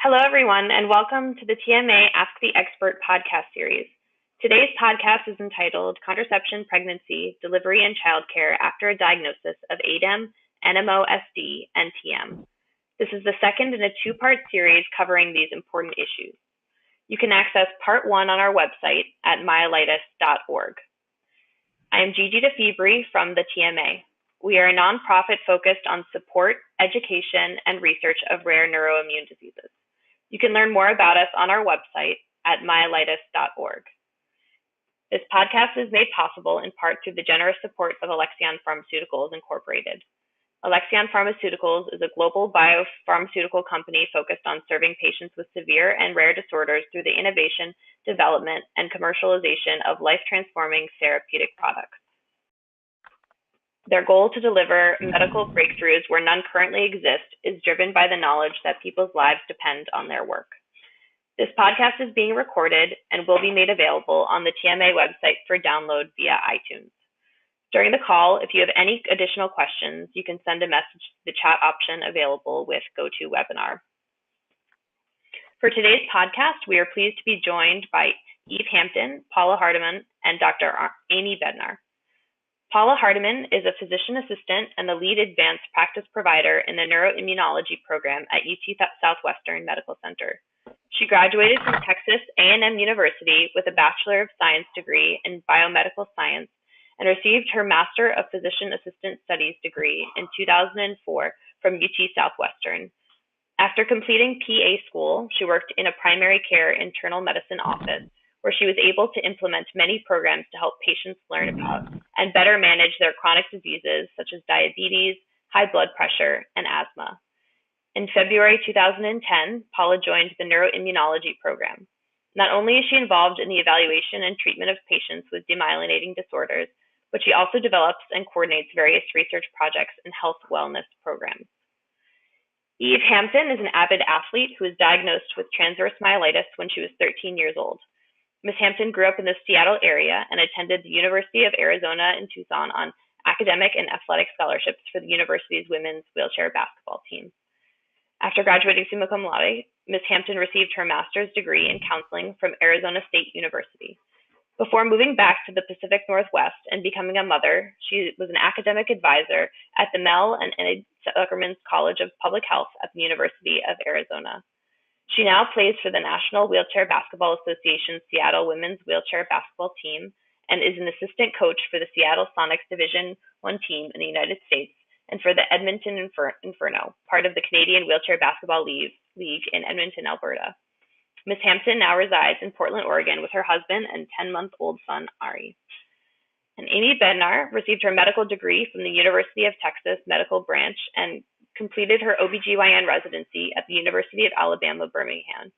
Hello, everyone, and welcome to the TMA Ask the Expert podcast series. Today's podcast is entitled Contraception, Pregnancy, Delivery, and Childcare After a Diagnosis of ADEM, NMOSD, and TM. This is the second in a two-part series covering these important issues. You can access part one on our website at myelitis.org. I am Gigi DeFibri from the TMA. We are a nonprofit focused on support, education, and research of rare neuroimmune diseases. You can learn more about us on our website at myelitis.org. This podcast is made possible in part through the generous support of Alexion Pharmaceuticals Incorporated. Alexion Pharmaceuticals is a global biopharmaceutical company focused on serving patients with severe and rare disorders through the innovation, development, and commercialization of life-transforming therapeutic products. Their goal to deliver medical breakthroughs where none currently exist is driven by the knowledge that people's lives depend on their work. This podcast is being recorded and will be made available on the TMA website for download via iTunes. During the call, if you have any additional questions, you can send a message to the chat option available with GoToWebinar. For today's podcast, we are pleased to be joined by Eve Hampton, Paula Hardiman, and Dr. Amy Bednar. Paula Hardiman is a physician assistant and the lead advanced practice provider in the neuroimmunology program at UT Southwestern Medical Center. She graduated from Texas A&M University with a Bachelor of Science degree in biomedical science and received her Master of Physician Assistant Studies degree in 2004 from UT Southwestern. After completing PA school, she worked in a primary care internal medicine office, where she was able to implement many programs to help patients learn about and better manage their chronic diseases such as diabetes, high blood pressure, and asthma. In February 2010, Paula joined the neuroimmunology program. Not only is she involved in the evaluation and treatment of patients with demyelinating disorders, but she also develops and coordinates various research projects and health wellness programs. Eve Hampton is an avid athlete who was diagnosed with transverse myelitis when she was 13 years old. Ms. Hampton grew up in the Seattle area and attended the University of Arizona in Tucson on academic and athletic scholarships for the university's women's wheelchair basketball team. After graduating summa cum laude, Ms. Hampton received her master's degree in counseling from Arizona State University. Before moving back to the Pacific Northwest and becoming a mother, she was an academic advisor at the Mel and Enid Zuckerman's College of Public Health at the University of Arizona. She now plays for the National Wheelchair Basketball Association's Seattle Women's Wheelchair Basketball Team and is an assistant coach for the Seattle Sonics Division I team in the United States and for the Edmonton Inferno, part of the Canadian Wheelchair Basketball League in Edmonton, Alberta. Ms. Hampton now resides in Portland, Oregon with her husband and 10-month-old son, Ari. And Amy Bednar received her medical degree from the University of Texas Medical Branch and completed her OBGYN residency at the University of Alabama, Birmingham.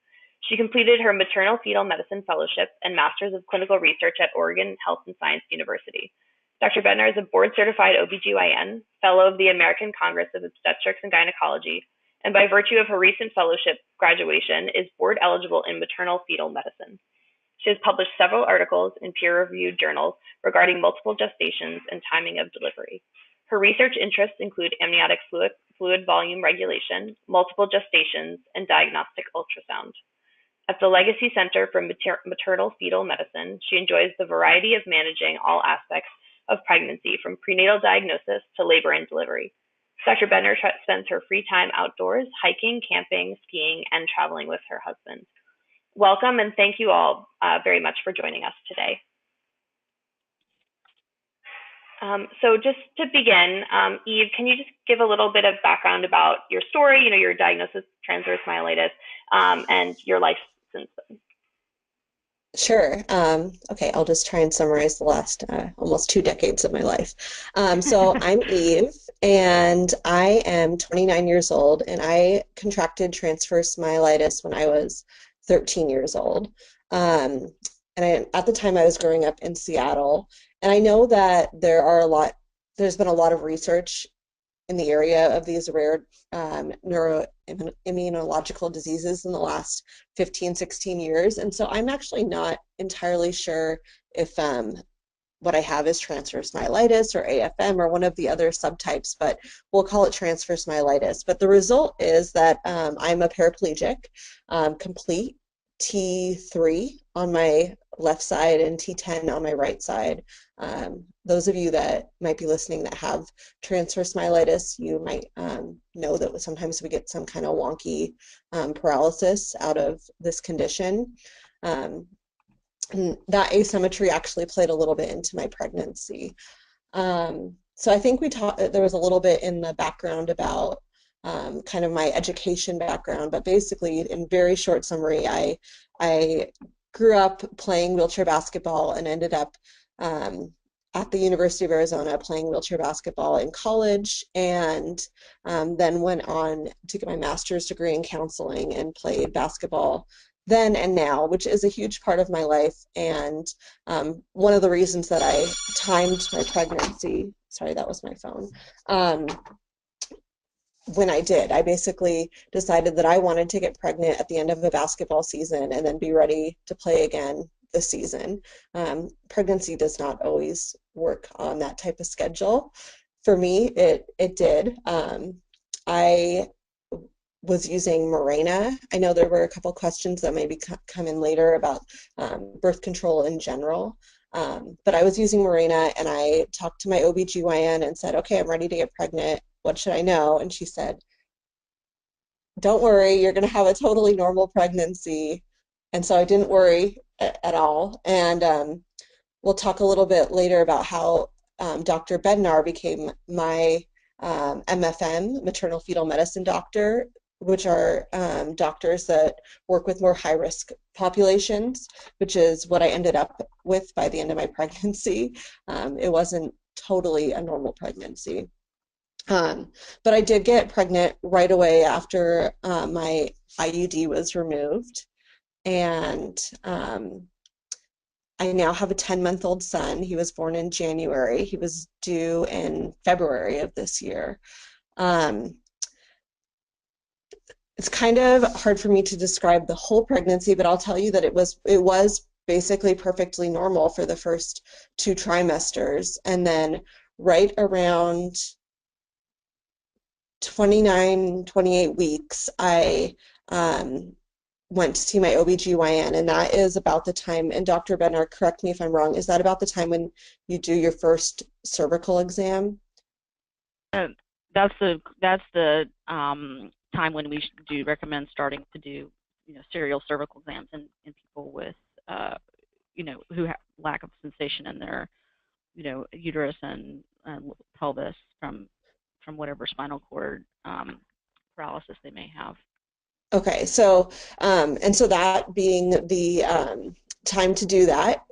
She completed her maternal fetal medicine fellowship and Masters of Clinical Research at Oregon Health and Science University. Dr. Bednar is a board-certified OBGYN, fellow of the American Congress of Obstetrics and Gynecology, and by virtue of her recent fellowship graduation, is board-eligible in maternal fetal medicine. She has published several articles in peer-reviewed journals regarding multiple gestations and timing of delivery. Her research interests include amniotic fluid volume regulation, multiple gestations, and diagnostic ultrasound. At the Legacy Center for Maternal Fetal Medicine, she enjoys the variety of managing all aspects of pregnancy, from prenatal diagnosis to labor and delivery. Dr. Bednar spends her free time outdoors, hiking, camping, skiing, and traveling with her husband. Welcome, and thank you all very much for joining us today. So just to begin, Eve, can you just give a little bit of background about your story, your diagnosis, transverse myelitis, and your life since then? Sure. Okay, I'll just try and summarize the last almost 2 decades of my life. So I'm Eve, and I am 29 years old, and I contracted transverse myelitis when I was 13 years old. At the time I was growing up in Seattle, and I know that there's been a lot of research in the area of these rare neuroimmunological diseases in the last 15, 16 years. And so I'm actually not entirely sure if what I have is transverse myelitis or AFM or one of the other subtypes, but we'll call it transverse myelitis. But the result is that I'm a paraplegic, complete T3 on my left side and T10 on my right side. Those of you that might be listening that have transverse myelitis, you might know that sometimes we get some kind of wonky paralysis out of this condition. And that asymmetry actually played a little bit into my pregnancy. So I think there was a little bit in the background about kind of my education background, but basically, in very short summary, I grew up playing wheelchair basketball and ended up at the University of Arizona playing wheelchair basketball in college, and then went on to get my master's degree in counseling and played basketball then and now, which is a huge part of my life. And one of the reasons that I timed my pregnancy, sorry, that was my phone, when I did, I basically decided that I wanted to get pregnant at the end of a basketball season and then be ready to play again this season. Pregnancy does not always work on that type of schedule. For me, it did. I was using Mirena. I know there were a couple questions that maybe come in later about birth control in general. But I was using Mirena, and I talked to my OBGYN and said, okay, I'm ready to get pregnant. What should I know? And she said, don't worry, you're going to have a totally normal pregnancy. And so I didn't worry at all. And we'll talk a little bit later about how Dr. Bednar became my MFM, maternal fetal medicine doctor, which are doctors that work with more high-risk populations, which is what I ended up with by the end of my pregnancy. It wasn't totally a normal pregnancy. But I did get pregnant right away after my IUD was removed. And I now have a 10-month-old son. He was born in January. He was due in February of this year. It's kind of hard for me to describe the whole pregnancy, but I'll tell you that it was basically perfectly normal for the first 2 trimesters. And then right around 29, 28 weeks, I went to see my OBGYN, and that is about the time, and Dr. Benner, correct me if I'm wrong, is that about the time when you do your first cervical exam? That's the time when we do recommend starting to do serial cervical exams in people with who have lack of sensation in their uterus and pelvis from whatever spinal cord paralysis they may have. Okay, so and so that being the time to do that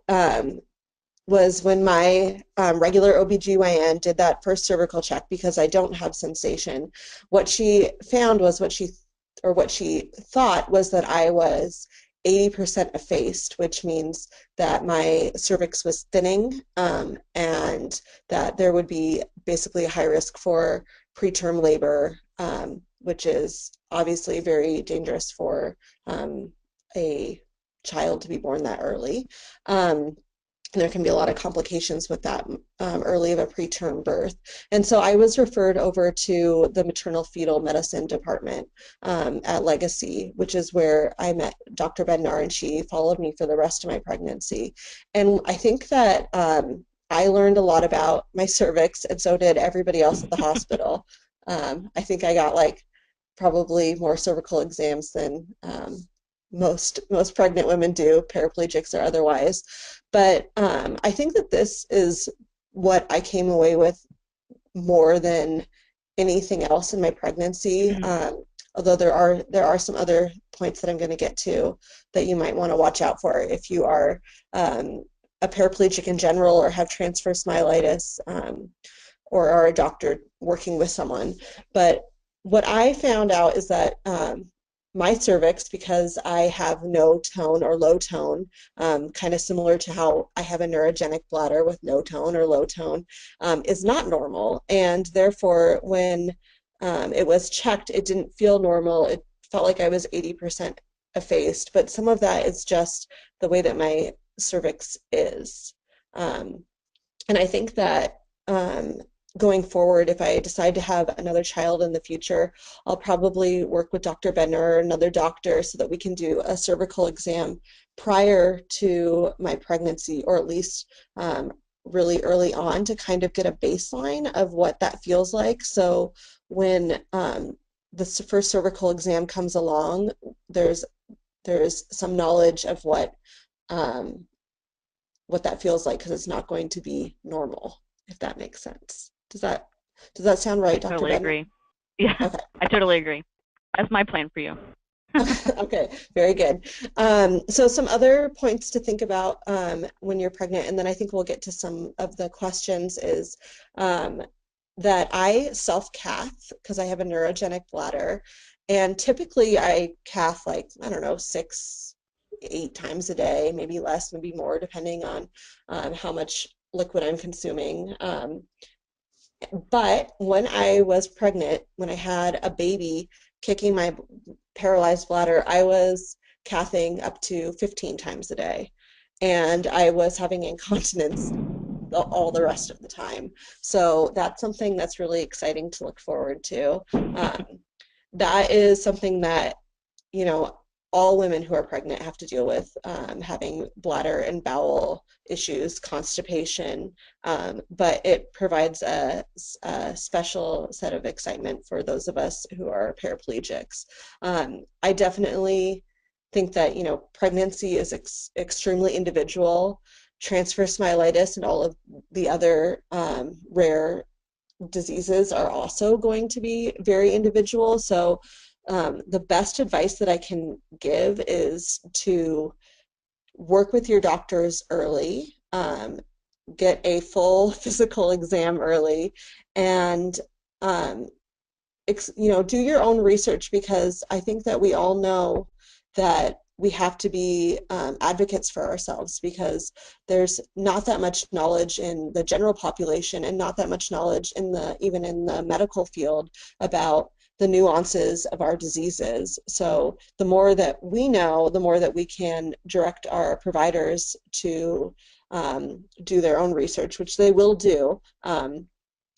was when my regular OBGYN did that first cervical check, because I don't have sensation. What she found was what she thought was that I was 80% effaced, which means that my cervix was thinning, and that there would be basically a high risk for preterm labor, which is obviously very dangerous for a child to be born that early. There can be a lot of complications with that early of a preterm birth. And so I was referred over to the maternal fetal medicine department at Legacy, which is where I met Dr. Bednar, and she followed me for the rest of my pregnancy. And I think that I learned a lot about my cervix, and so did everybody else at the hospital. I think I got probably more cervical exams than most pregnant women do, paraplegics or otherwise. But I think that this is what I came away with more than anything else in my pregnancy. Although there are some other points that I'm going to get to that you might want to watch out for if you are a paraplegic in general, or have transverse myelitis, or are a doctor working with someone. But what I found out is that my cervix, because I have no tone or low tone, kind of similar to how I have a neurogenic bladder with no tone or low tone, is not normal. And therefore, when it was checked, it didn't feel normal. It felt like I was 80% effaced, but some of that is just the way that my cervix is. And I think that going forward, if I decide to have another child in the future, I'll probably work with Dr. Bednar or another doctor so that we can do a cervical exam prior to my pregnancy, or at least really early on, to kind of get a baseline of what that feels like. So when the first cervical exam comes along, there's some knowledge of um, what that feels like, because it's not going to be normal, if that makes sense. Does that sound right, I Dr. totally Bednar? agree. Yeah, Okay. I totally agree. That's my plan for you. Okay, very good. So some other points to think about when you're pregnant, and then I think we'll get to some of the questions, is that I self-cath because I have a neurogenic bladder, and typically I cath like, I don't know, 6, 8 times a day, maybe less, maybe more, depending on how much liquid I'm consuming. But when I was pregnant, when I had a baby kicking my paralyzed bladder, I was cathing up to 15 times a day. And I was having incontinence all the rest of the time. So that's something that's really exciting to look forward to. That is something that, you know, all women who are pregnant have to deal with, having bladder and bowel issues, constipation, but it provides a special set of excitement for those of us who are paraplegics. I definitely think that, you know, pregnancy is extremely individual. Transverse myelitis and all of the other rare diseases are also going to be very individual. So the best advice that I can give is to work with your doctors early, get a full physical exam early, and um, you know, do your own research, because I think that we all know that we have to be advocates for ourselves, because there's not that much knowledge in the general population, and not that much knowledge even in the medical field about the nuances of our diseases. So the more that we know, the more that we can direct our providers to do their own research, which they will do. But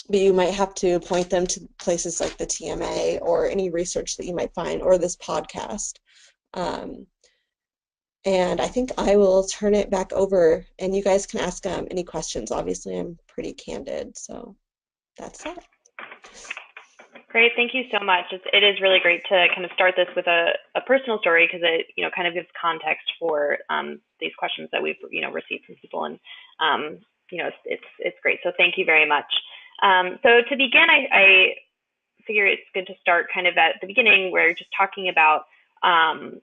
you might have to point them to places like the TMA or any research that you might find, or this podcast. Um, and I think I will turn it back over, and you guys can ask any questions. Obviously, I'm pretty candid, so that's it. Great, thank you so much. It is really great to kind of start this with a personal story, because it, you know, kind of gives context for these questions that we've, you know, received from people, and you know, it's great. So thank you very much. So to begin, I figure it's good to start kind of at the beginning, where just talking about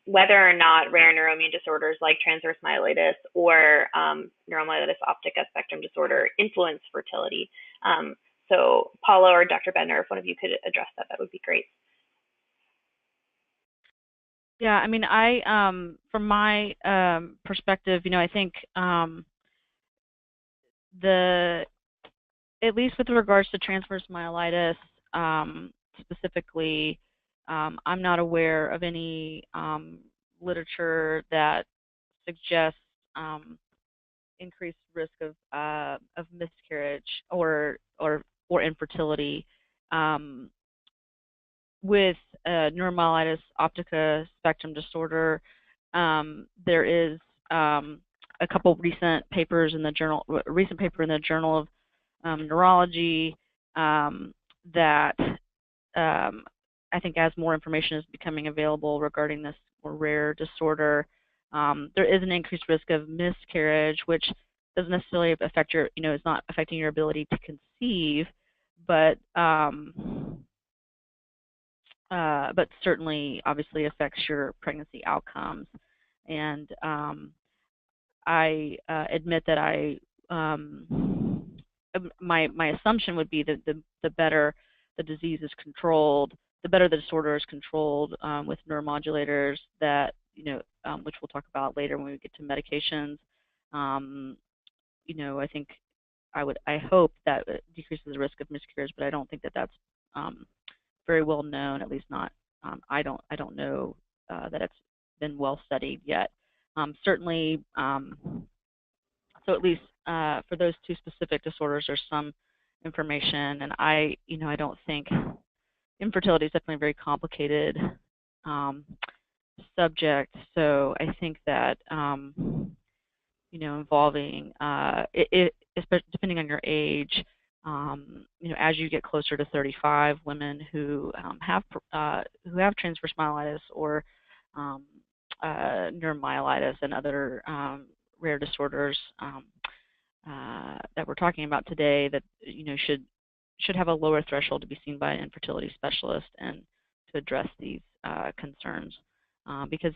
whether or not rare neuroimmune disorders like transverse myelitis or neuromyelitis optica spectrum disorder influence fertility. So Paula or Dr. Bednar, if one of you could address that, that would be great. Yeah, I mean, from my perspective, you know, I think at least with regards to transverse myelitis, specifically, I'm not aware of any literature that suggests increased risk of miscarriage or infertility. With neuromyelitis optica spectrum disorder, there is a couple recent papers in the journal, recent paper in the Journal of Neurology, that I think, as more information is becoming available regarding this more rare disorder, there is an increased risk of miscarriage, which doesn't necessarily affect your, you know, it's not affecting your ability to conceive, but certainly, obviously, affects your pregnancy outcomes. And I admit that my assumption would be that the better the disease is controlled, the better the disorder is controlled with neuromodulators that, you know, which we'll talk about later when we get to medications. You know, I think I hope that it decreases the risk of miscarriage, but I don't think that that's very well known, at least not, I don't know that it's been well studied yet. Certainly, So at least for those two specific disorders, there's some information, and I don't think infertility is definitely a very complicated subject. So I think that involving depending on your age, as you get closer to 35, women who have transverse myelitis or neuromyelitis and other rare disorders that we're talking about today, that should have a lower threshold to be seen by an infertility specialist and to address these concerns, because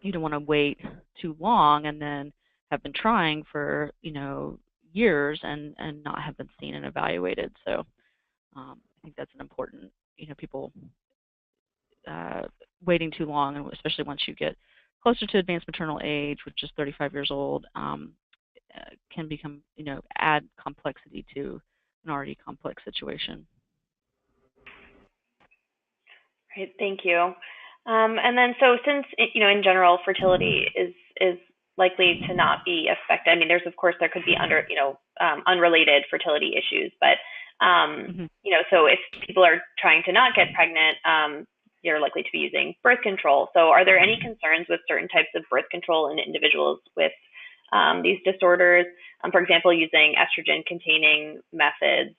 you don't want to wait too long and then have been trying for years and not have been seen and evaluated. So I think that's an important, people waiting too long, and especially once you get closer to advanced maternal age, which is 35 years old, can become, add complexity to an already complex situation. Great, thank you. And then, so since in general, fertility is likely to not be affected. I mean, there could be unrelated fertility issues, but so if people are trying to not get pregnant, you're likely to be using birth control. So are there any concerns with certain types of birth control in individuals with these disorders? For example, using estrogen-containing methods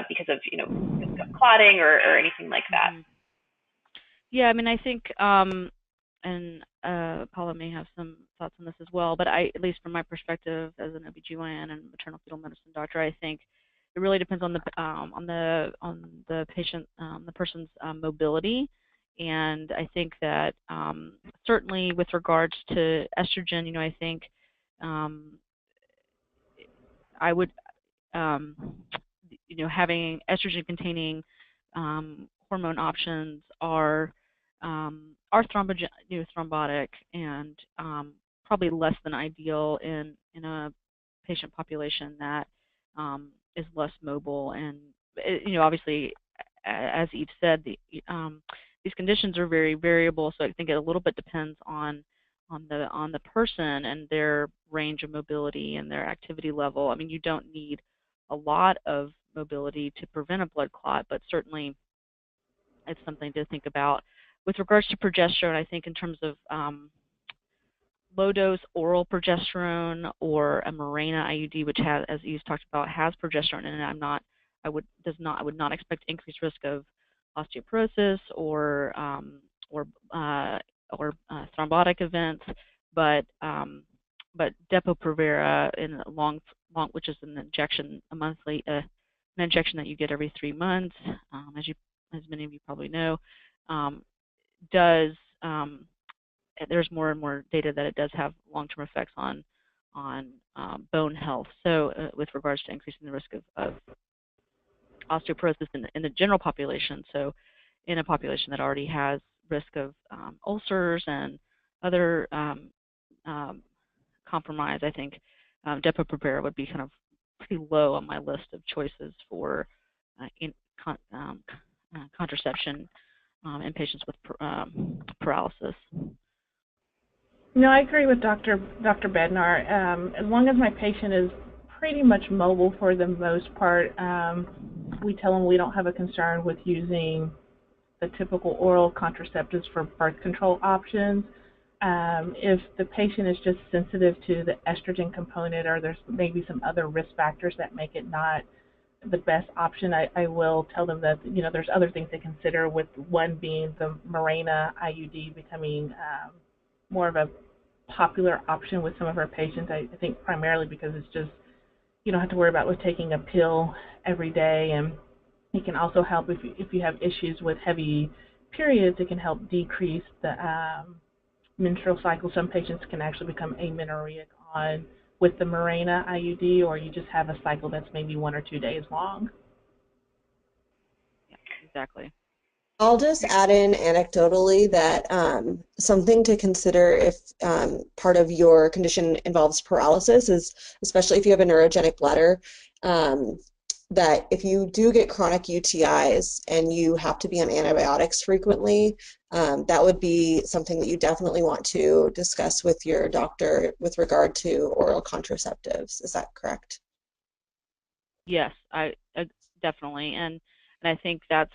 because of risk of clotting or anything like that. Yeah, I mean, I think, and Paula may have some thoughts on this as well, but at least from my perspective as an OBGYN and maternal fetal medicine doctor, I think it really depends on the patient, the person's mobility. And I think that certainly with regards to estrogen, I think I would, having estrogen-containing hormone options are thrombotic and probably less than ideal in a patient population that is less mobile. And obviously, as Eve said, these conditions are very variable. So I think it a little bit depends on the person and their range of mobility and their activity level. I mean, you don't need a lot of mobility to prevent a blood clot, but certainly it's something to think about. With regards to progesterone, I think in terms of low-dose oral progesterone or a Mirena IUD, which has, as Eve talked about, has progesterone in it, I would not expect increased risk of osteoporosis or thrombotic events, but Depo-Provera in long, which is an injection, an injection that you get every 3 months, as many of you probably know, there's more and more data that it does have long-term effects on bone health. So with regards to increasing the risk of osteoporosis in the general population, so in a population that already has risk of ulcers and other compromise, I think Depo-Provera would be kind of pretty low on my list of choices for contraception in patients with paralysis. No, I agree with Dr. Bednar. As long as my patient is pretty much mobile for the most part, we tell them we don't have a concern with using the typical oral contraceptives for birth control options. If the patient is just sensitive to the estrogen component, or there's maybe some other risk factors that make it not the best option, I will tell them that there's other things to consider, with one being the Mirena IUD becoming more of a popular option with some of our patients. I think primarily because it's just, you don't have to worry about taking a pill every day, and it can also help if you have issues with heavy periods. It can help decrease the menstrual cycle. Some patients can actually become amenorrheic with the Mirena IUD, or you just have a cycle that's maybe 1 or 2 days long. Yeah, exactly. I'll just add in anecdotally that something to consider if part of your condition involves paralysis is, especially if you have a neurogenic bladder, that if you do get chronic UTIs and you have to be on antibiotics frequently, that would be something that you definitely want to discuss with your doctor with regard to oral contraceptives. Is that correct? Yes, I definitely, and I think that's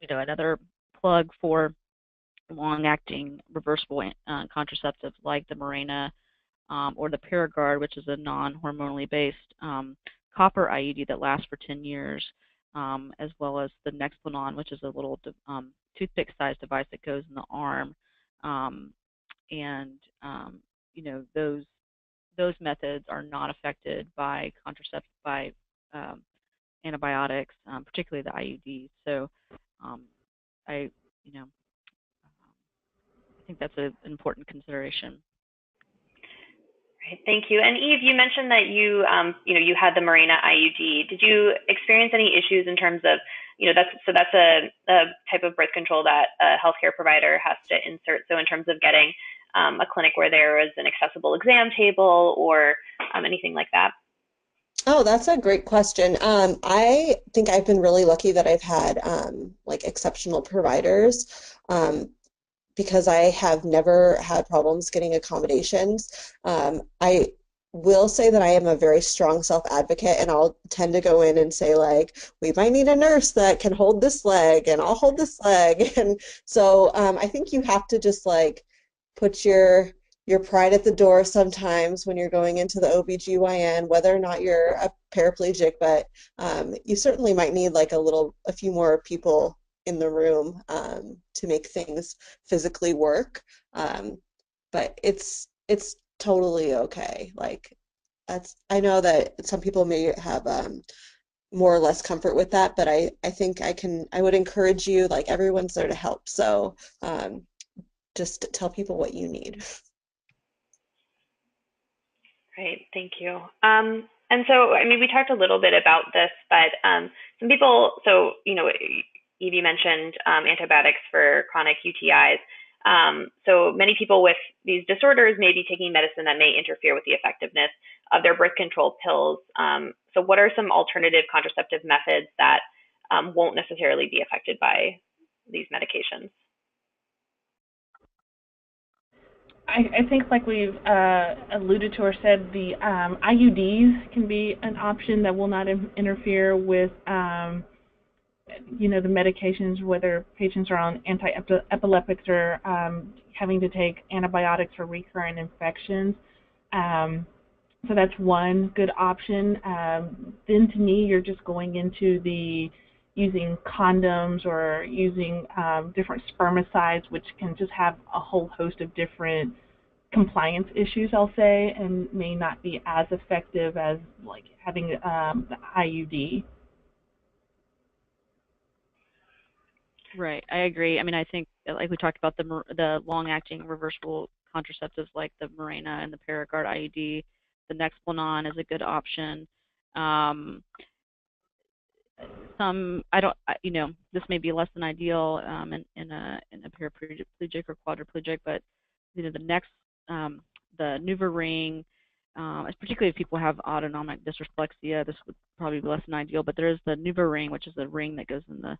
another plug for long-acting reversible contraceptives like the Mirena or the Paragard, which is a non-hormonally based copper IUD that lasts for 10 years, as well as the Nexplanon, which is a little toothpick-sized device that goes in the arm, and those methods are not affected by antibiotics, particularly the IUDs. So I think that's an important consideration. Right, thank you. And Eve, you mentioned that you had the Mirena IUD. Did you experience any issues in terms of, that's a type of birth control that a healthcare provider has to insert. So in terms of getting a clinic where there is an accessible exam table or anything like that? Oh, that's a great question. I think I've been really lucky that I've had like exceptional providers. Because I have never had problems getting accommodations. I will say that I am a very strong self-advocate, and I'll tend to go in and say, like, we might need a nurse that can hold this leg, and I'll hold this leg. And so I think you have to just like put your pride at the door sometimes when you're going into the OBGYN, whether or not you're a paraplegic, but you certainly might need like a few more people in the room to make things physically work, but it's totally okay. Like I know that some people may have more or less comfort with that, but I think I would encourage you, like everyone's there to help, so just tell people what you need. Great, thank you. And so, I mean, we talked a little bit about this, but some people, so, Evie mentioned antibiotics for chronic UTIs. So many people with these disorders may be taking medicine that may interfere with the effectiveness of their birth control pills. So what are some alternative contraceptive methods that won't necessarily be affected by these medications? I think, like we've alluded to or said, the IUDs can be an option that will not interfere with, the medications, whether patients are on anti-epileptics or having to take antibiotics for recurrent infections. So that's one good option. Then to me, you're just going into using condoms or using different spermicides, which can just have a whole host of different compliance issues, I'll say, and may not be as effective as like having the IUD. Right, I agree. I mean, I think, like we talked about, the long-acting reversible contraceptives like the Mirena and the Paragard IUD, the Nexplanon is a good option. This may be less than ideal in a paraplegic or quadriplegic, but the Nuvaring, particularly if people have autonomic dysreflexia, this would probably be less than ideal. But there is the Nuvaring, which is a ring that goes in the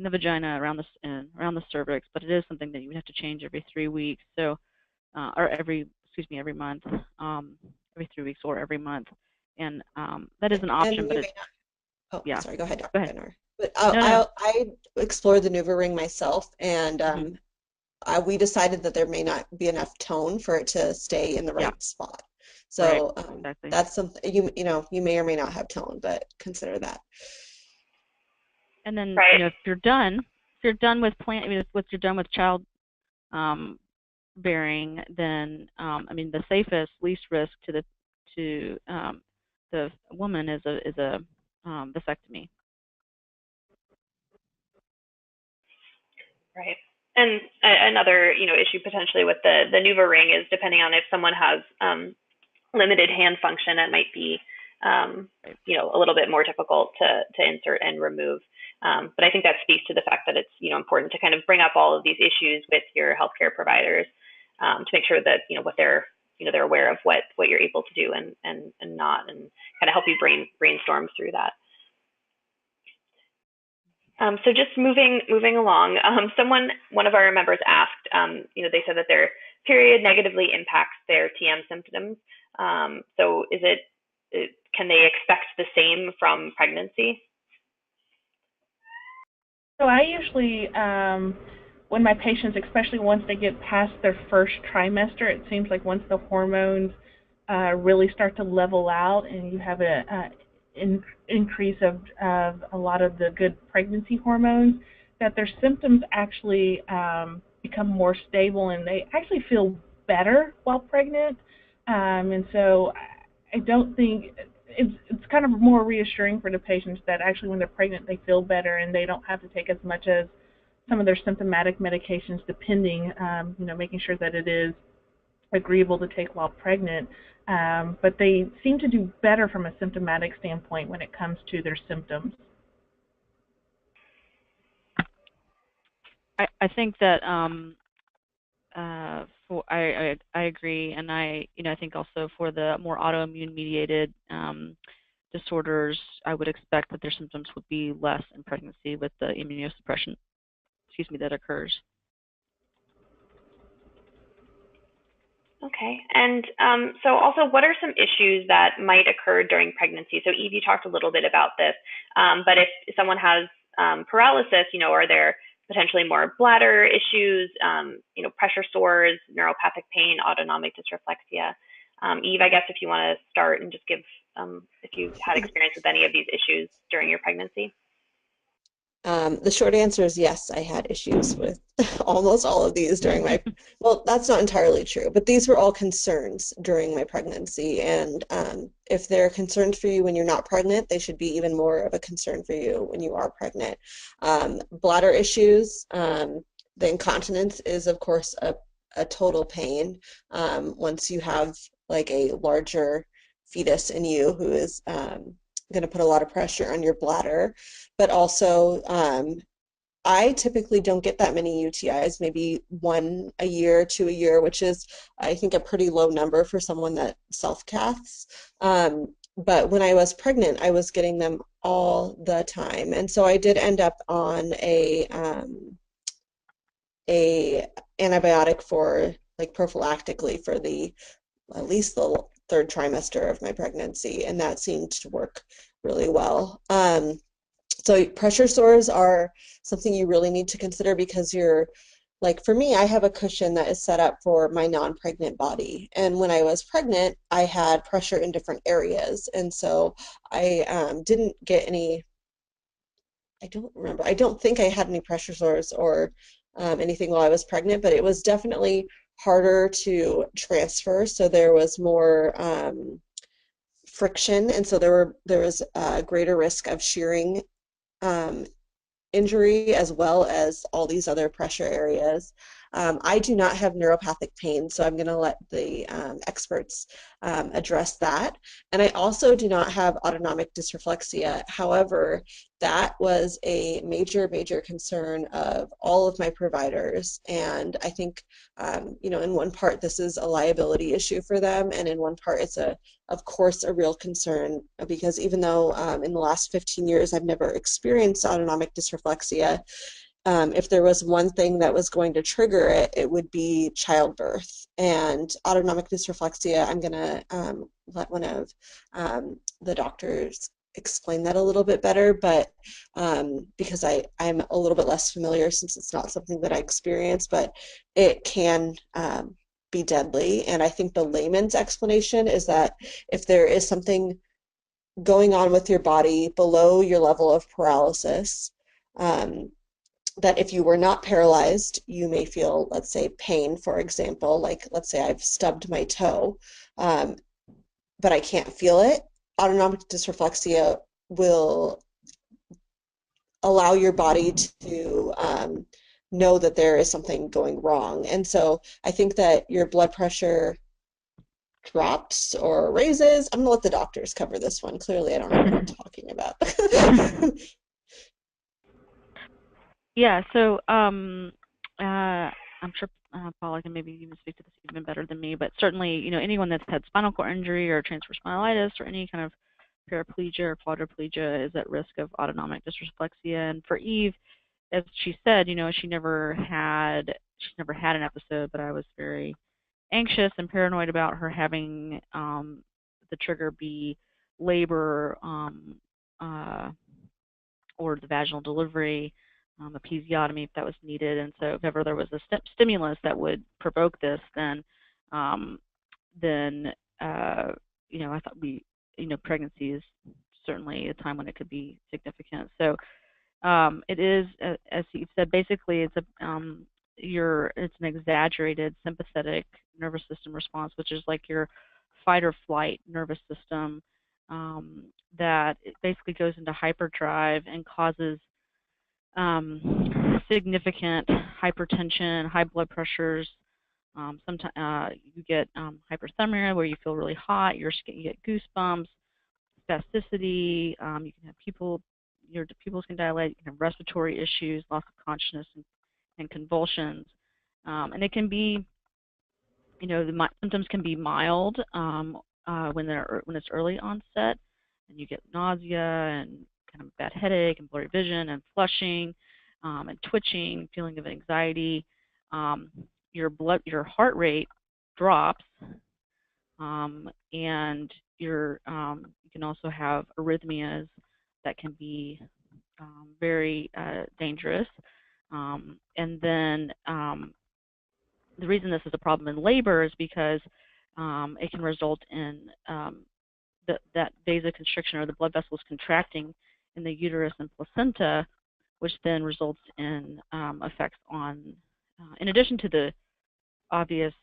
vagina around the cervix, but it is something that you would have to change every 3 weeks, so or every month, every 3 weeks or every month, and that is an option. But yeah. Sorry, go ahead, Dr. Go ahead. Benner. But No. I explored the Nuvaring myself, and we decided that there may not be enough tone for it to stay in the right spot. So right. Exactly. That's something you may or may not have tone, but consider that. And then right. if you're done with you're done with child bearing, then the safest, least risk to the woman is a vasectomy. Right. And another, issue potentially with the Nuvaring is depending on if someone has limited hand function, it might be, a little bit more difficult to insert and remove. But I think that speaks to the fact that it's, important to kind of bring up all of these issues with your healthcare providers to make sure that, what they're aware of what you're able to do and not, and kind of help you brainstorm through that. So just moving along, one of our members asked, they said that their period negatively impacts their TM symptoms. So can they expect the same from pregnancy? So I usually, when my patients, especially once they get past their first trimester, it seems like once the hormones really start to level out and you have an increase of a lot of the good pregnancy hormones, that their symptoms actually become more stable and they actually feel better while pregnant. And so I don't think it's kind of more reassuring for the patients that actually when they're pregnant they feel better and they don't have to take as much as some of their symptomatic medications, depending, making sure that it is agreeable to take while pregnant. But they seem to do better from a symptomatic standpoint when it comes to their symptoms. I think that I agree, and I think also for the more autoimmune mediated disorders, I would expect that their symptoms would be less in pregnancy with the immunosuppression, that occurs. Okay, and so also, what are some issues that might occur during pregnancy? So Eve, you talked a little bit about this, but if someone has paralysis, are there potentially more bladder issues, pressure sores, neuropathic pain, autonomic dysreflexia? Eve, I guess if you want to start and just give, if you've had experience with any of these issues during your pregnancy. The short answer is yes, I had issues with almost all of these during my, well, that's not entirely true, but these were all concerns during my pregnancy. And if they're concerns for you when you're not pregnant, they should be even more of a concern for you when you are pregnant. Bladder issues, the incontinence is, of course, a total pain once you have like a larger fetus in you who is going to put a lot of pressure on your bladder. But also, I typically don't get that many UTIs, maybe 1 a year, 2 a year, which is, I think, a pretty low number for someone that self-caths. But when I was pregnant, I was getting them all the time. And so I did end up on a antibiotic for, like, prophylactically for at least the 3rd trimester of my pregnancy, and that seemed to work really well. So pressure sores are something you really need to consider because like for me, I have a cushion that is set up for my non-pregnant body. And when I was pregnant, I had pressure in different areas. And so I didn't get any, I don't remember, I don't think I had any pressure sores or anything while I was pregnant, but it was definitely harder to transfer. So there was more friction. And so there was a greater risk of shearing injury as well as all these other pressure areas. I do not have neuropathic pain, so I'm going to let the experts address that. And I also do not have autonomic dysreflexia. However, that was a major, major concern of all of my providers. And I think, in one part, this is a liability issue for them, and in one part, it's of course, a real concern because even though in the last 15 years I've never experienced autonomic dysreflexia, if there was one thing that was going to trigger it, it would be childbirth. And autonomic dysreflexia, I'm going to let one of the doctors explain that a little bit better, but because I'm a little bit less familiar since it's not something that I experience, but it can be deadly. And I think the layman's explanation is that if there is something going on with your body below your level of paralysis, that if you were not paralyzed, you may feel, let's say, pain, for example, like let's say I've stubbed my toe, but I can't feel it. Autonomic dysreflexia will allow your body to know that there is something going wrong. And so I think that your blood pressure drops or raises. I'm going to let the doctors cover this one. Clearly, I don't know what I'm talking about. Yeah, so I'm sure Paula can maybe even speak to this even better than me, but certainly, anyone that's had spinal cord injury or transverse myelitis or any kind of paraplegia or quadriplegia is at risk of autonomic dysreflexia. And for Eve, as she said, she never had an episode, but I was very anxious and paranoid about her having the trigger be labor or the vaginal delivery, episiotomy if that was needed. And so if ever there was a stimulus that would provoke this, then I thought pregnancy is certainly a time when it could be significant. So it is, as you said, basically it's an exaggerated sympathetic nervous system response, which is like your fight or flight nervous system that it basically goes into hyperdrive and causes significant hypertension, high blood pressures. Sometimes you get hyperthermia, where you feel really hot, you get goosebumps, spasticity. You can have your pupils can dilate. You can have respiratory issues, loss of consciousness, and convulsions. And it can be, the symptoms can be mild when it's early onset, and you get nausea and kind of bad headache and blurry vision and flushing and twitching, feeling of anxiety. Your heart rate drops, and you can also have arrhythmias that can be very dangerous. And then the reason this is a problem in labor is because it can result in that vasoconstriction, or the blood vessels contracting in the uterus and placenta, which then results in effects on, in addition to the obvious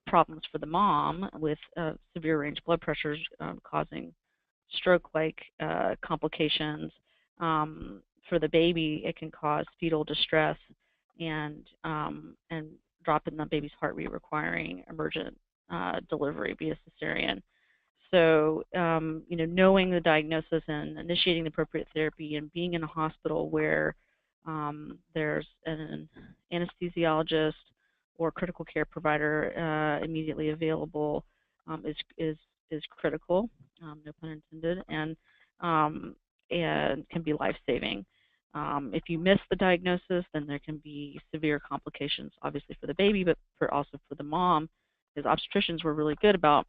problems for the mom with severe range blood pressures causing stroke-like complications. For the baby, it can cause fetal distress and drop in the baby's heart rate, requiring emergent delivery via cesarean. So, knowing the diagnosis and initiating the appropriate therapy, and being in a hospital where there's an anesthesiologist or critical care provider immediately available is critical, no pun intended, and can be life-saving. If you miss the diagnosis, then there can be severe complications, obviously for the baby, but also for the mom, because obstetricians were really good about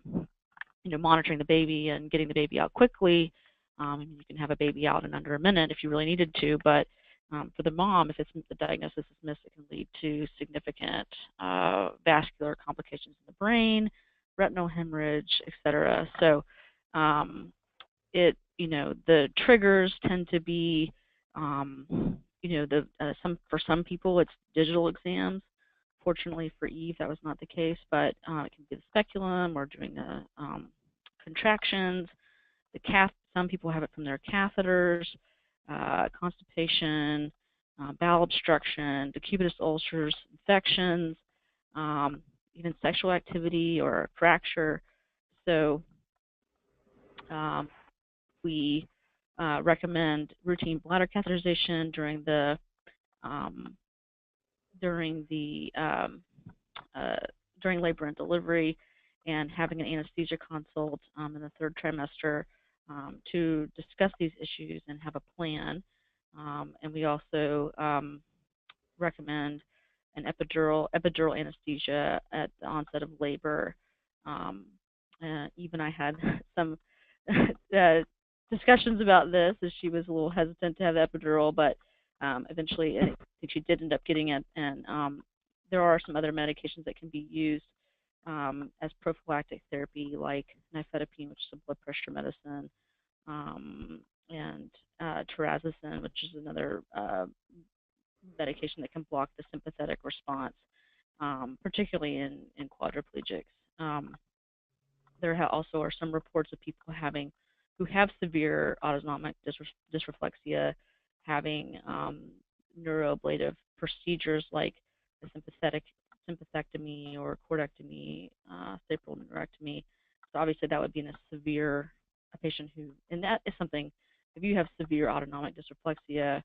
monitoring the baby and getting the baby out quickly. You can have a baby out in under a minute if you really needed to, but for the mom, if the diagnosis is missed, it can lead to significant vascular complications in the brain, retinal hemorrhage, etc. So, the triggers tend to be, for some people it's digital exams. Fortunately for Eve, that was not the case, but it can be the speculum or doing the contractions. Some people have it from their catheters, constipation, bowel obstruction, decubitus ulcers, infections, even sexual activity or a fracture. So we recommend routine bladder catheterization during labor and delivery, and having an anesthesia consult in the third trimester to discuss these issues and have a plan. And we also recommend an epidural anesthesia at the onset of labor. Even I had some discussions about this, as she was a little hesitant to have the epidural, but eventually I think she did end up getting it. And there are some other medications that can be used as prophylactic therapy, like nifedipine, which is a blood pressure medicine, and terazosin, which is another medication that can block the sympathetic response, particularly in quadriplegics. There also are some reports of people who have severe autonomic dysreflexia having neuroablative procedures like the sympathectomy or cordectomy, sacral neurectomy. So obviously that would be in a patient who, and that is something, if you have severe autonomic dysreflexia,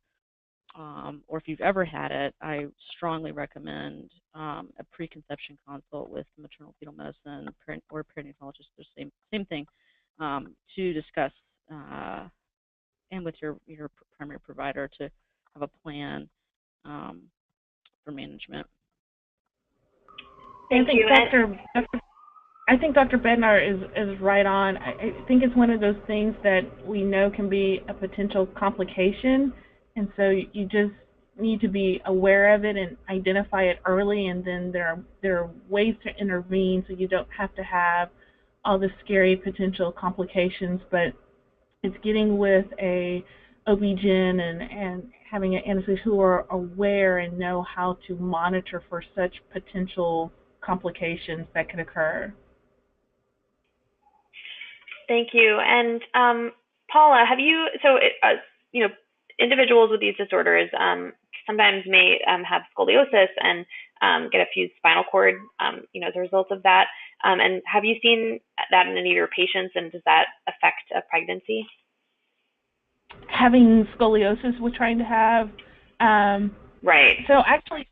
or if you've ever had it, I strongly recommend a preconception consult with maternal fetal medicine or perinatologist. The same thing, to discuss and with your primary provider to have a plan for management. I think Dr. Bednar is right on. I think it's one of those things that we know can be a potential complication, and so you just need to be aware of it and identify it early, and then there are ways to intervene so you don't have to have all the scary potential complications. But it's getting with a OB-GYN and having an anesthetist who are aware and know how to monitor for such potential complications that could occur. Thank you. And Paula, have you, individuals with these disorders sometimes may have scoliosis and get a fused spinal cord, as a result of that. And have you seen that in any of your patients, and does that affect a pregnancy? Having scoliosis, we're trying to have. Right. So actually,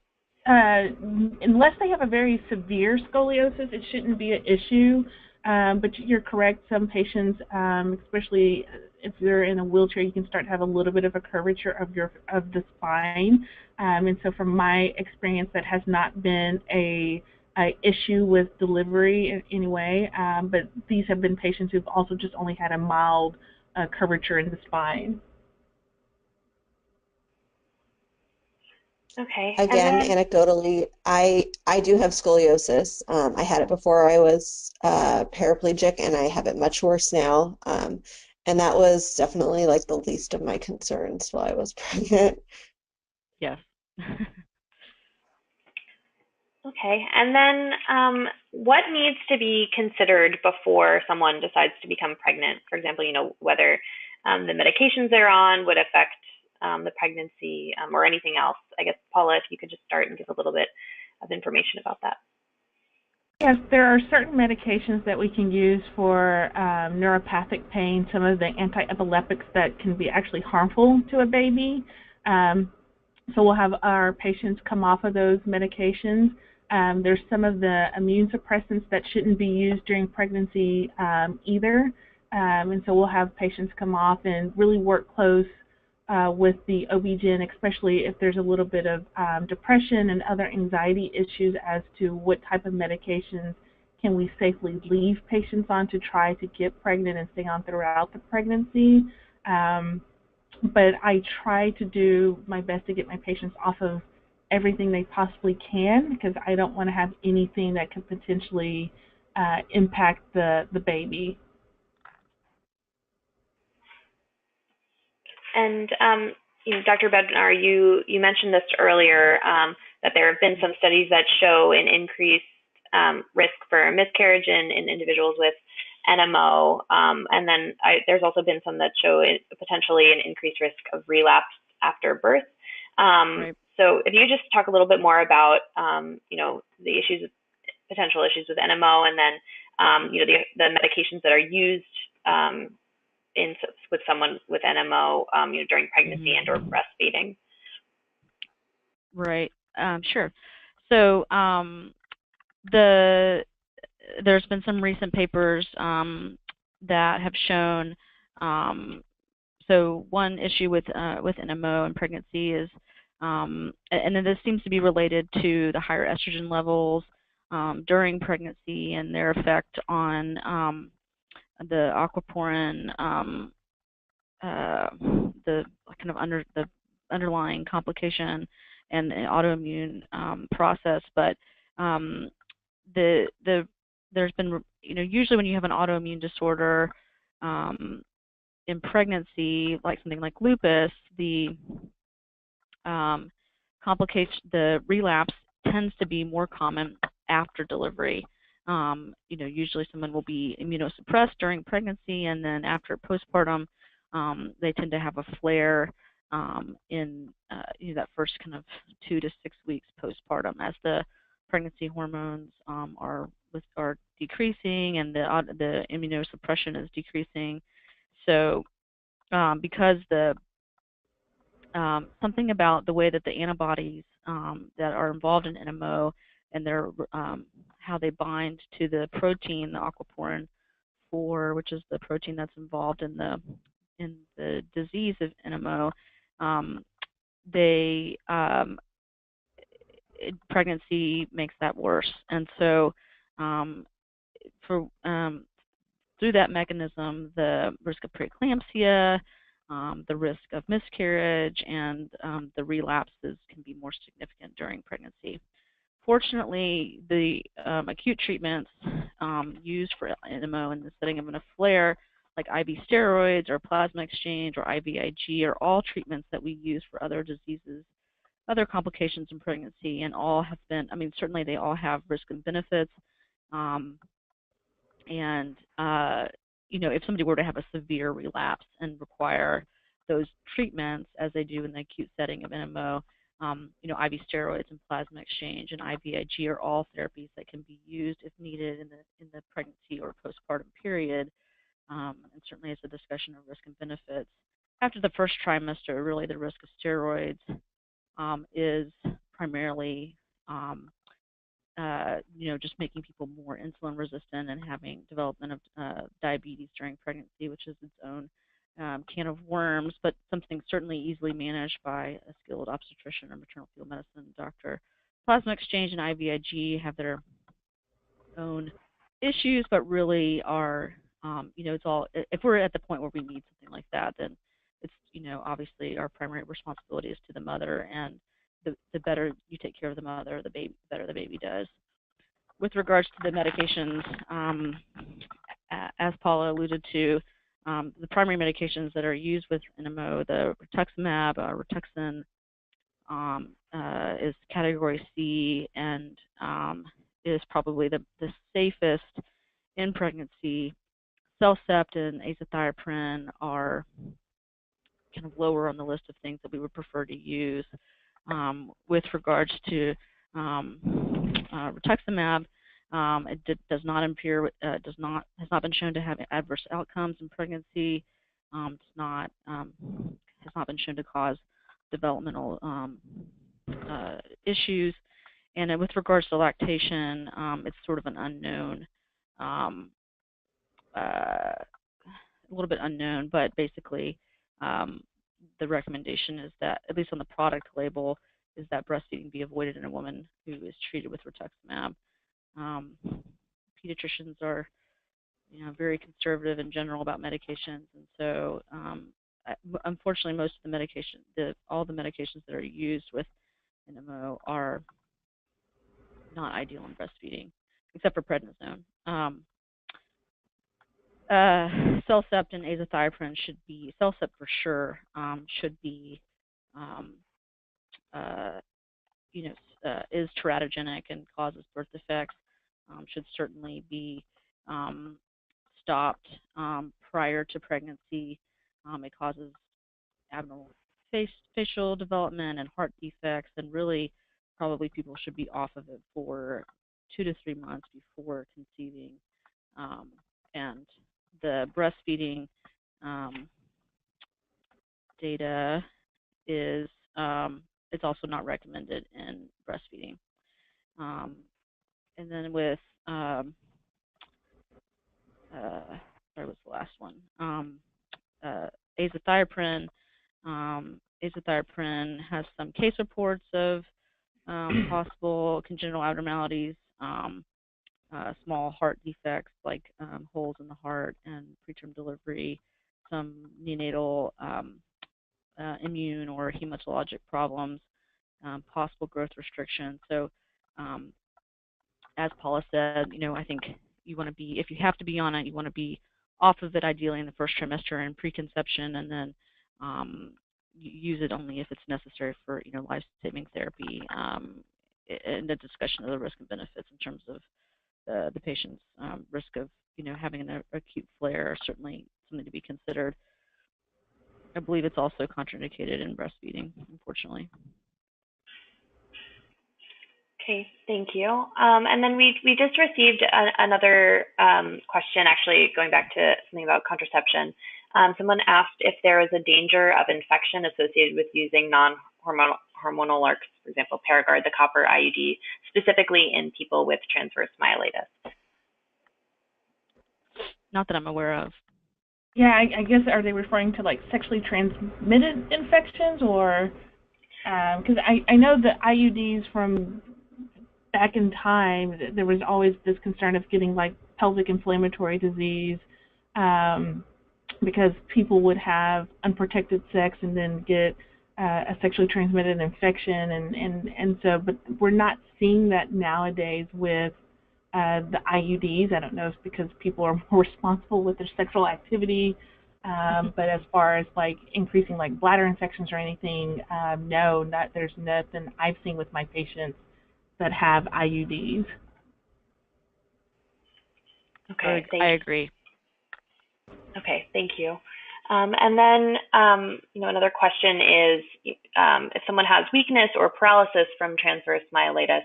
unless they have a very severe scoliosis, it shouldn't be an issue. But you're correct. Some patients, especially if you're in a wheelchair, you can start to have a little bit of a curvature of the spine. And so, from my experience, that has not been a issue with delivery in any way. But these have been patients who've also just only had a mild curvature in the spine. Okay. Again, anecdotally, I do have scoliosis. I had it before I was paraplegic, and I have it much worse now. And that was definitely like the least of my concerns while I was pregnant. Yes. Okay. And then what needs to be considered before someone decides to become pregnant? For example, whether the medications they're on would affect the pregnancy or anything else. I guess, Paula, if you could just start and give a little bit of information about that. Yes, there are certain medications that we can use for neuropathic pain, some of the anti-epileptics that can be actually harmful to a baby. So we'll have our patients come off of those medications. There's some of the immune suppressants that shouldn't be used during pregnancy either. And so we'll have patients come off and really work close with the OB-GYN, especially if there's a little bit of depression and other anxiety issues as to what type of medications can we safely leave patients on to try to get pregnant and stay on throughout the pregnancy. But I try to do my best to get my patients off of everything they possibly can, because I don't want to have anything that could potentially impact the baby. And Dr. Bednar, you mentioned this earlier, that there have been some studies that show an increased risk for miscarriage in individuals with NMO, and then there's also been some that show potentially an increased risk of relapse after birth. Right. So if you just talk a little bit more about the potential issues with NMO, and then the medications that are used with someone with NMO, during pregnancy and or breastfeeding. Right. Sure. So there's been some recent papers that have shown. So one issue with NMO and pregnancy is, and then this seems to be related to the higher estrogen levels during pregnancy and their effect on the aquaporin, the kind of the underlying complication and the autoimmune process. But there's been, usually when you have an autoimmune disorder in pregnancy, like something like lupus, the the relapse tends to be more common after delivery. Usually someone will be immunosuppressed during pregnancy, and then after postpartum, they tend to have a flare in that first kind of 2 to 6 weeks postpartum, as the pregnancy hormones are decreasing and the immunosuppression is decreasing. So because something about the way that the antibodies that are involved in NMO and their how they bind to the protein, the aquaporin 4, which is the protein that's involved in the disease of NMO, pregnancy makes that worse. And so through that mechanism, the risk of preeclampsia, the risk of miscarriage, and the relapses can be more significant during pregnancy. Fortunately, the acute treatments used for NMO in the setting of a flare, like IV steroids or plasma exchange or IVIG, are all treatments that we use for other diseases, other complications in pregnancy, and all have been, I mean, certainly they all have risk and benefits. You know, if somebody were to have a severe relapse and require those treatments, as they do in the acute setting of NMO, you know, IV steroids and plasma exchange and IVIG are all therapies that can be used if needed in the pregnancy or postpartum period. And certainly as a discussion of risk and benefits. After the first trimester, really the risk of steroids is primarily you know, just making people more insulin resistant and having development of diabetes during pregnancy, which is its own can of worms, but something certainly easily managed by a skilled obstetrician or maternal fetal medicine doctor. Plasma exchange and IVIG have their own issues, but really are, you know, it's all, if we're at the point where we need something like that, then it's, you know, obviously our primary responsibility is to the mother, and the better you take care of the mother, the better the baby does. With regards to the medications, as Paula alluded to, the primary medications that are used with NMO, the rituximab, Rituxan, is category C and is probably the safest in pregnancy. Cellcept and azathioprine are kind of lower on the list of things that we would prefer to use. With regards to rituximab, it does not appear, has not been shown to have adverse outcomes in pregnancy. Has not been shown to cause developmental issues. And with regards to lactation, it's sort of an unknown, a little bit unknown, but basically the recommendation is that, at least on the product label, is that breastfeeding be avoided in a woman who is treated with rituximab. Pediatricians are, you know, very conservative in general about medications, and so unfortunately, most of the medication, all the medications that are used with NMO are not ideal in breastfeeding, except for prednisone. Cellcept and azathioprine should be, Cellcept for sure should be, you know, is teratogenic and causes birth defects, should certainly be stopped prior to pregnancy. It causes abnormal facial development and heart defects, and really probably people should be off of it for 2 to 3 months before conceiving. And the breastfeeding data is it's also not recommended in breastfeeding. And then with sorry, what's the last one? Azathioprine. Azathioprine has some case reports of possible congenital abnormalities, small heart defects like holes in the heart and preterm delivery, some neonatal immune or hematologic problems, possible growth restriction. So as Paula said, you know, I think you want to be, if you have to be on it, you want to be off of it ideally in the first trimester and preconception, and then use it only if it's necessary for, you know, life-saving therapy, and the discussion of the risk and benefits in terms of the patient's risk of, you know, having an acute flare, certainly something to be considered. I believe it's also contraindicated in breastfeeding, unfortunately. Okay, thank you. And then we just received another question, actually going back to something about contraception. Someone asked if there is a danger of infection associated with using non-hormonal LARCs, for example, Paragard, the copper IUD, specifically in people with transverse myelitis. Not that I'm aware of. Yeah, I guess, are they referring to like sexually transmitted infections, or because I know the IUDs from back in time, there was always this concern of getting like pelvic inflammatory disease, because people would have unprotected sex and then get a sexually transmitted infection, and so, but we're not seeing that nowadays with the IUDs. I don't know if it's because people are more responsible with their sexual activity, but as far as like increasing like bladder infections or anything, no, there's nothing I've seen with my patients that have IUDs. Okay, I agree. Okay, thank you. And then, another question is, if someone has weakness or paralysis from transverse myelitis,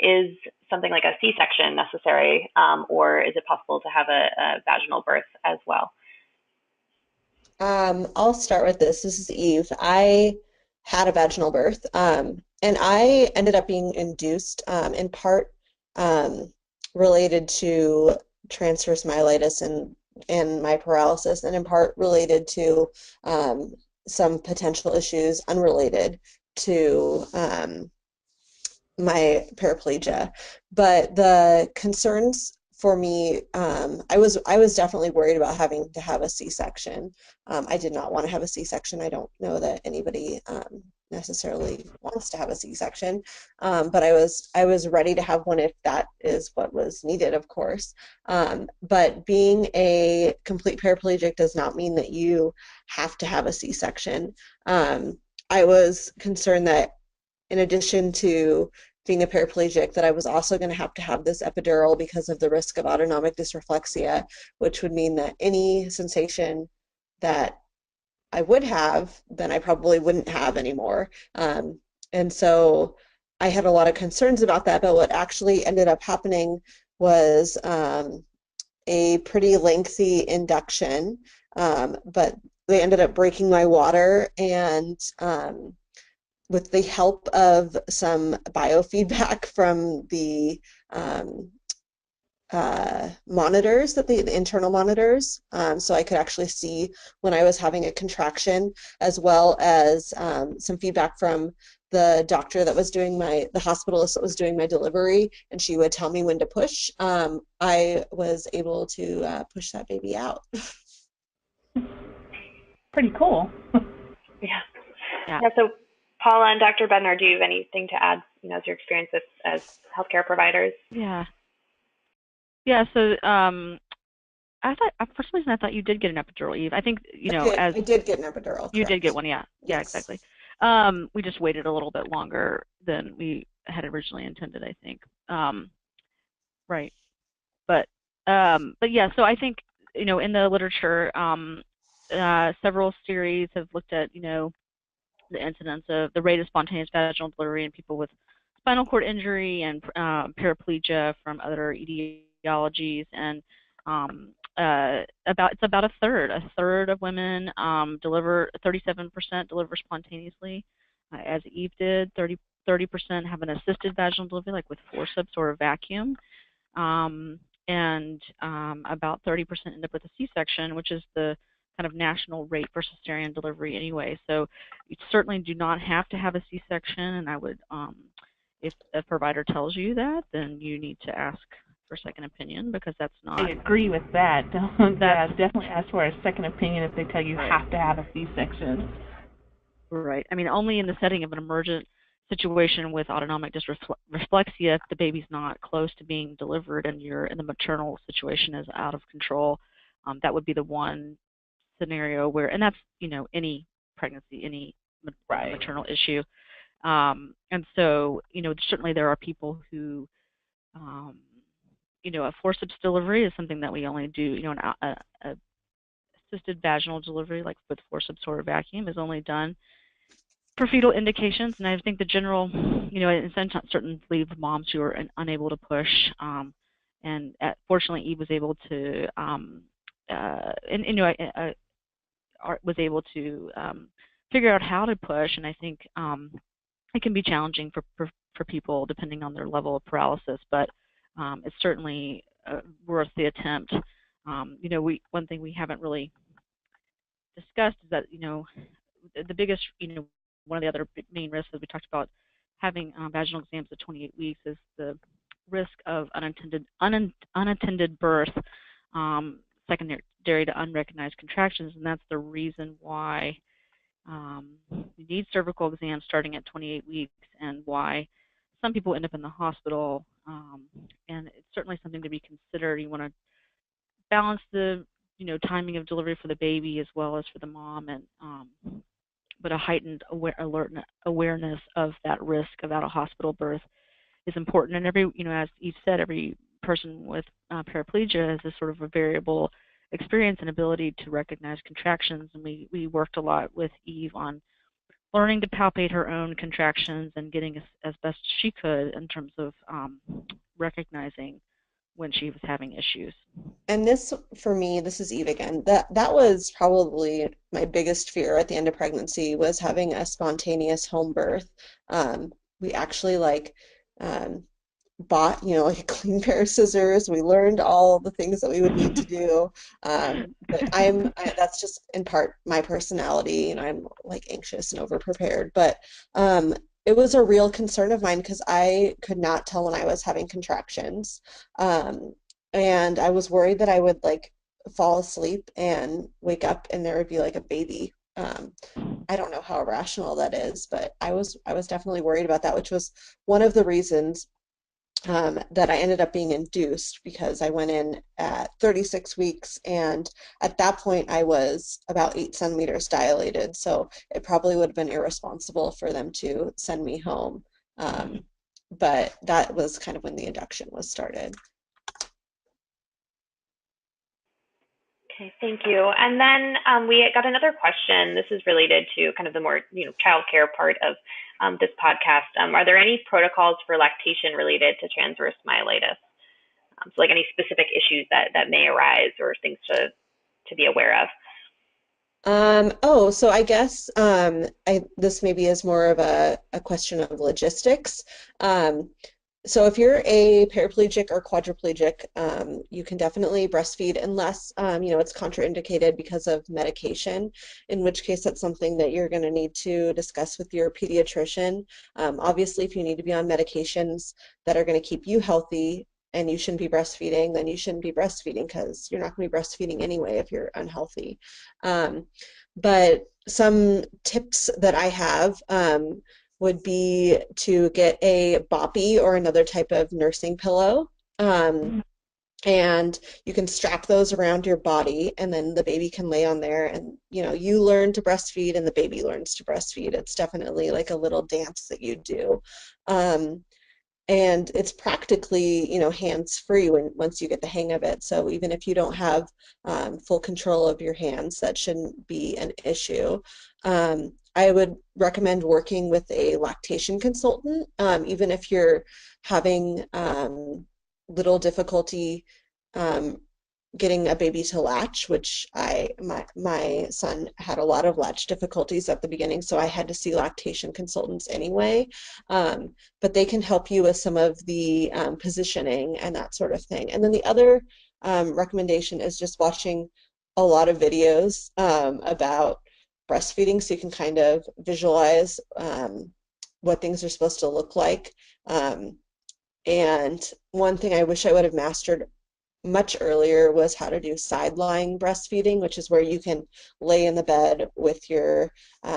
is something like a C-section necessary, or is it possible to have a vaginal birth as well? I'll start with this. This is Eve. I had a vaginal birth, and I ended up being induced in part related to transverse myelitis and my paralysis, and in part related to some potential issues unrelated to my paraplegia. But the concerns for me, I was definitely worried about having to have a C-section. I did not want to have a C-section. I don't know that anybody necessarily wants to have a C-section, but I was ready to have one if that is what was needed, of course. But being a complete paraplegic does not mean that you have to have a C-section. I was concerned that in addition to being a paraplegic, that I was also going to have this epidural because of the risk of autonomic dysreflexia, which would mean that any sensation that I would have, then I probably wouldn't have anymore. And so I had a lot of concerns about that, but what actually ended up happening was a pretty lengthy induction, but they ended up breaking my water, and with the help of some biofeedback from the monitors, the internal monitors, so I could actually see when I was having a contraction, as well as some feedback from the doctor that was doing the hospitalist that was doing my delivery, and she would tell me when to push. I was able to push that baby out. Pretty cool. Yeah. So Paula and Dr. Bednar, do you have anything to add, as your experience as healthcare providers? Yeah. So for some reason I thought you did get an epidural, Eve. I think I did get an epidural. You correct. did get one, yeah. Yes. Yeah, exactly. We just waited a little bit longer than we had originally intended, I think. Right. But yeah. So I think in the literature, several series have looked at the incidence of the rate of spontaneous vaginal delivery in people with spinal cord injury and paraplegia from other etiologies, and it's about a third of women 37% deliver spontaneously, as Eve did. 30% have an assisted vaginal delivery, like with forceps or a vacuum, and about 30% end up with a C-section, which is the kind of national rate for cesarean delivery anyway. So you certainly do not have to have a C-section, and I would, if a provider tells you that, then you need to ask for a second opinion, because that's not... I agree with that. Definitely ask for a second opinion if they tell you have to have a C-section. Right. I mean, only in the setting of an emergent situation with autonomic dysreflexia, if the baby's not close to being delivered and the maternal situation is out of control, that would be the one scenario where, and that's any pregnancy, any maternal issue, and so certainly there are people who a forceps delivery is something that we only do. An assisted vaginal delivery, like with forceps or a vacuum, is only done for fetal indications, and I think the general, and certainly the moms who are unable to push, and fortunately Eve was able to, was able to figure out how to push, and I think it can be challenging for people depending on their level of paralysis, but it's certainly worth the attempt One thing we haven't really discussed is that, the biggest, one of the other main risks that we talked about having vaginal exams at 28 weeks is the risk of unattended birth, secondary to unrecognized contractions, and that's the reason why you need cervical exams starting at 28 weeks, and why some people end up in the hospital. And it's certainly something to be considered. You want to balance the timing of delivery for the baby as well as for the mom, and but a heightened awareness of that risk of out-of-hospital birth is important. And every, as Eve said, every person with paraplegia has this sort of a variable experience and ability to recognize contractions. And we worked a lot with Eve on learning to palpate her own contractions and getting as best she could in terms of recognizing when she was having issues. And this, for me, this is Eve again, that was probably my biggest fear at the end of pregnancy, was having a spontaneous home birth. We actually bought, like a clean pair of scissors. We learned all the things that we would need to do. But that's just in part my personality, I'm anxious and overprepared. But it was a real concern of mine because I could not tell when I was having contractions. And I was worried that I would fall asleep and wake up and there would be a baby. I don't know how irrational that is, but I was definitely worried about that, which was one of the reasons that I ended up being induced, because I went in at 36 weeks, and at that point I was about 8 centimeters dilated, so it probably would have been irresponsible for them to send me home. But that was kind of when the induction was started. Okay, thank you. And then we got another question. This is related to kind of the more childcare part of this podcast. Are there any protocols for lactation related to transverse myelitis? So any specific issues that may arise or things to be aware of? So I guess this maybe is more of a question of logistics. So if you're a paraplegic or quadriplegic, you can definitely breastfeed unless, it's contraindicated because of medication, in which case that's something that you're going to need to discuss with your pediatrician. Obviously, if you need to be on medications that are going to keep you healthy and you shouldn't be breastfeeding, then you shouldn't be breastfeeding, because you're not going to be breastfeeding anyway if you're unhealthy. But some tips that I have would be to get a boppy or another type of nursing pillow. And you can strap those around your body, and then the baby can lay on there, and you learn to breastfeed and the baby learns to breastfeed. It's definitely like a little dance that you do. And it's practically, hands-free once you get the hang of it. So even if you don't have full control of your hands, that shouldn't be an issue. I would recommend working with a lactation consultant, even if you're having little difficulty getting a baby to latch, which my son had a lot of latch difficulties at the beginning, so I had to see lactation consultants anyway. But they can help you with some of the positioning and that sort of thing. And then the other recommendation is just watching a lot of videos about breastfeeding, so you can kind of visualize what things are supposed to look like. And one thing I wish I would have mastered much earlier was how to do sideline breastfeeding, which is where you can lay in the bed with your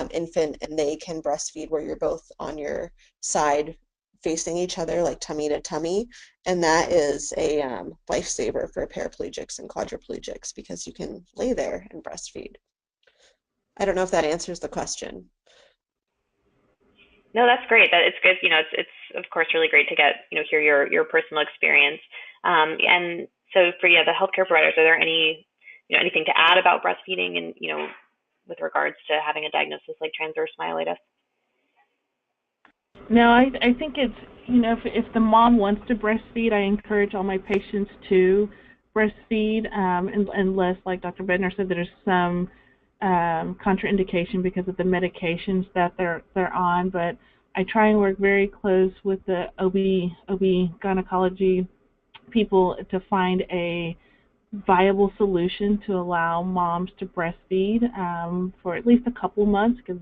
infant and they can breastfeed where you're both on your side facing each other, like tummy to tummy. And that is a lifesaver for paraplegics and quadriplegics, because you can lay there and breastfeed. I don't know if that answers the question. No, that's great. That it's good. It's of course really great to get hear your personal experience. And so for the healthcare providers, are there any anything to add about breastfeeding and with regards to having a diagnosis like transverse myelitis? No, I think it's if the mom wants to breastfeed, I encourage all my patients to breastfeed, unless, like Dr. Bednar said, there's some contraindication because of the medications that they're on. But I try and work very close with the OB gynecology people to find a viable solution to allow moms to breastfeed for at least a couple months, because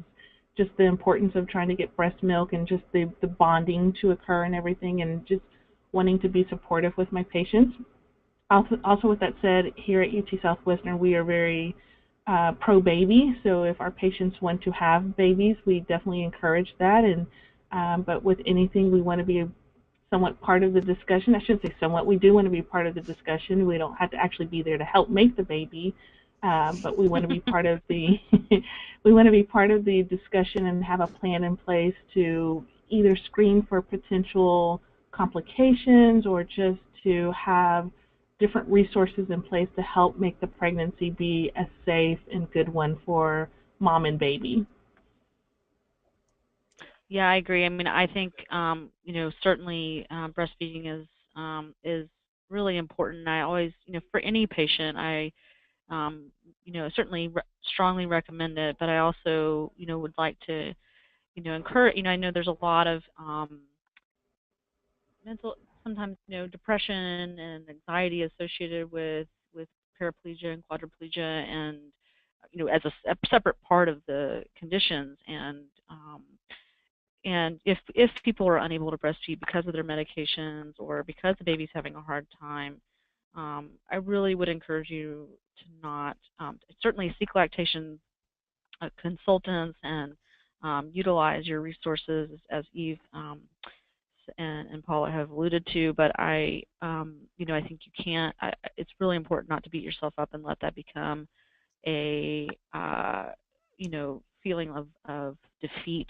just the importance of trying to get breast milk and just the bonding to occur and everything, and just wanting to be supportive with my patients. Also, with that said, here at UT Southwestern, we are very pro-baby. So if our patients want to have babies, we definitely encourage that. And but with anything, we want to be somewhat part of the discussion. I shouldn't say somewhat. We do want to be part of the discussion. We don't have to actually be there to help make the baby, but we want to be part of the we want to be part of the discussion and have a plan in place to either screen for potential complications or just to have different resources in place to help make the pregnancy be a safe and good one for mom and baby. Yeah, I agree. I mean, I think certainly breastfeeding is really important. I always, for any patient, I certainly strongly recommend it. But I also, would like to, encourage. I know there's a lot of mental, sometimes, depression and anxiety associated with paraplegia and quadriplegia, and as a separate part of the conditions. And if people are unable to breastfeed because of their medications or because the baby's having a hard time, I really would encourage you to not certainly seek lactation consultants and utilize your resources, as Eve and Paula have alluded to. But I think you can't. It's really important not to beat yourself up and let that become a feeling of defeat.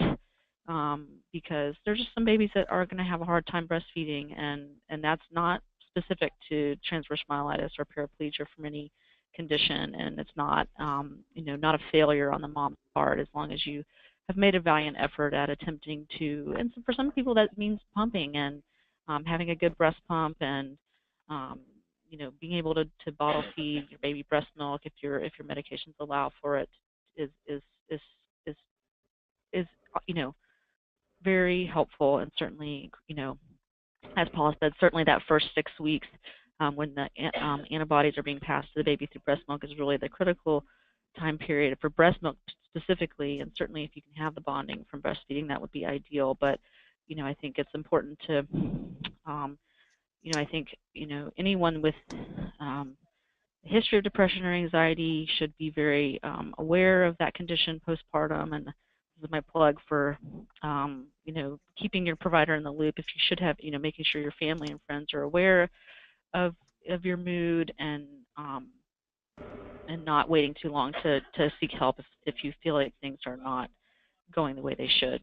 Because there's just some babies that are going to have a hard time breastfeeding, and that's not specific to transverse myelitis or paraplegia from any condition, and it's not not a failure on the mom's part, as long as you have made a valiant effort at attempting to. And so for some people that means pumping and having a good breast pump, and being able to bottle feed your baby breast milk if your medications allow for it is very helpful. And certainly, as Paula said, certainly that first 6 weeks when the antibodies are being passed to the baby through breast milk is really the critical time period for breast milk specifically. And certainly if you can have the bonding from breastfeeding, that would be ideal. But, I think it's important to, I think, anyone with a history of depression or anxiety should be very aware of that condition postpartum. And this is my plug for, keeping your provider in the loop. If you should have, making sure your family and friends are aware of your mood, and not waiting too long to seek help if you feel like things are not going the way they should.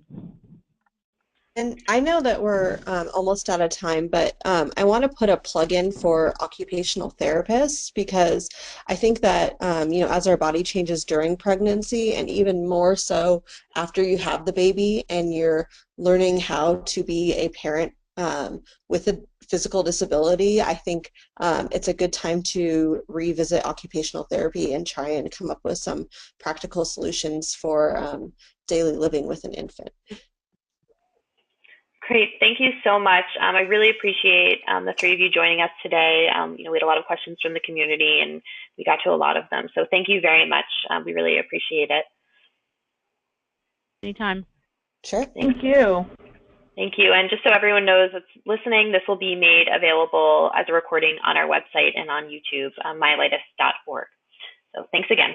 And I know that we're almost out of time, but I want to put a plug in for occupational therapists, because I think that, as our body changes during pregnancy, and even more so after you have the baby and you're learning how to be a parent with a physical disability, I think it's a good time to revisit occupational therapy and try and come up with some practical solutions for daily living with an infant. Great. Thank you so much. I really appreciate the three of you joining us today. We had a lot of questions from the community, and we got to a lot of them. So thank you very much. We really appreciate it. Anytime. Sure. Thank you. Thank you. And just so everyone knows that's listening, this will be made available as a recording on our website and on YouTube, myelitis.org. So thanks again.